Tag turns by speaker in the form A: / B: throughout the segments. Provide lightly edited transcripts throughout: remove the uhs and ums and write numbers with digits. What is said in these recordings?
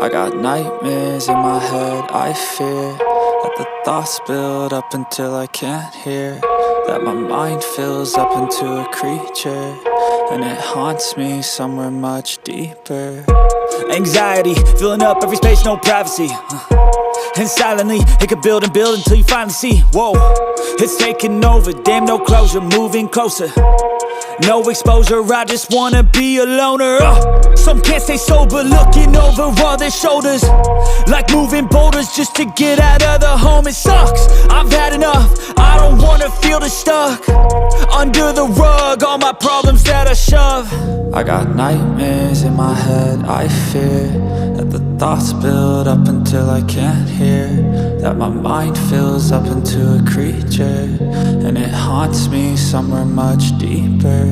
A: I got nightmares in my head, I fear that the thoughts build up until I can't hear, that my mind fills up into a creature, and it haunts me somewhere much deeper. Anxiety, filling up every space, no privacy, and silently, it could build and build until you finally see, whoa, it's taking over, damn no closure, moving closer. No exposure, I just wanna be a loner. Some can't stay sober, looking over all their shoulders, like moving boulders just to get out of the home. It sucks, I've had enough, I don't wanna feel the stuck under the rug, all my problems that I shove. I got nightmares in my head, I fear that the thoughts build up until I can't hear, that my mind fills up into a creature, and it haunts me somewhere much deeper.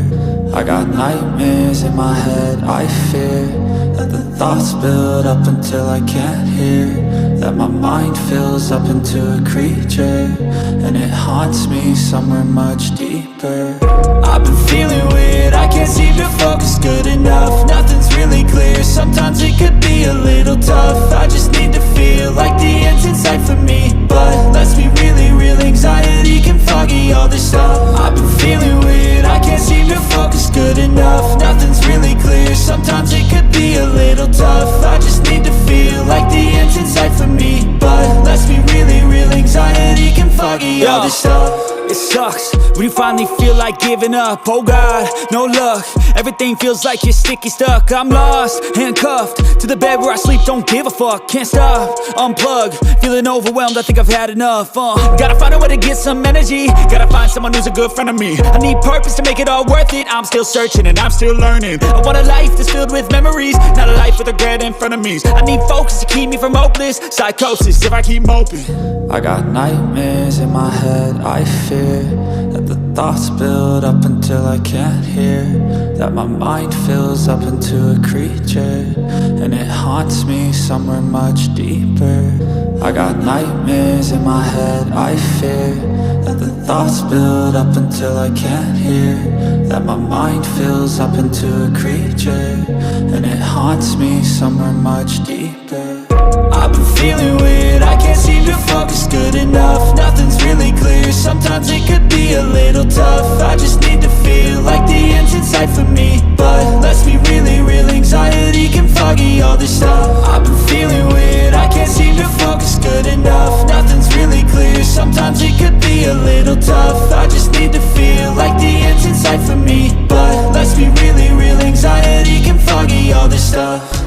A: I got nightmares in my head, I fear that the thoughts build up until I can't hear, that my mind fills up into a creature, and it haunts me somewhere much deeper. I've been feeling weird, I can't seem to focus good enough, nothing's really clear, sometimes it could be a little tough. I just need to feel like the end's in sight for me, but let's be really real, anxiety can foggy all this stuff. I've been feeling weird, I can't seem to focus good enough, nothing's really clear, sometimes it could be a little tough. I just need to feel like the end's in sight for me, but let's be really real, anxiety can foggy all this stuff. It sucks when you finally feel like giving up. Oh God, no luck, everything feels like you're sticky stuck. I'm lost, handcuffed to the bed where I sleep, don't give a fuck. Can't stop, unplug, feeling overwhelmed, I think I've had enough. Gotta find a way to get some energy, gotta find someone who's a good friend of me. I need purpose to make it all worth it, I'm still searching and I'm still learning. I want a life that's filled with memories, not a life with regret in front of me. I need focus to keep me from hopeless psychosis if I keep moping. I got nightmares in my head, I fear that the thoughts build up until I can't hear, that my mind fills up into a creature, and it haunts me somewhere much deeper. I got nightmares in my head, I fear that the thoughts build up until I can't hear, that my mind fills up into a creature, and it haunts me somewhere much deeper. I've been feeling weird, I can't seem to focus good enough, nothing's really clear, sometimes it could be a little tough. I just need to feel like the end's in sight for me, but let's be really real, anxiety can foggy all this stuff. I've been feeling weird, I can't seem to focus good enough, nothing's really clear, sometimes it could be a little tough. I just need to feel like the end's in sight for me, but let's be really real, anxiety can foggy all this stuff.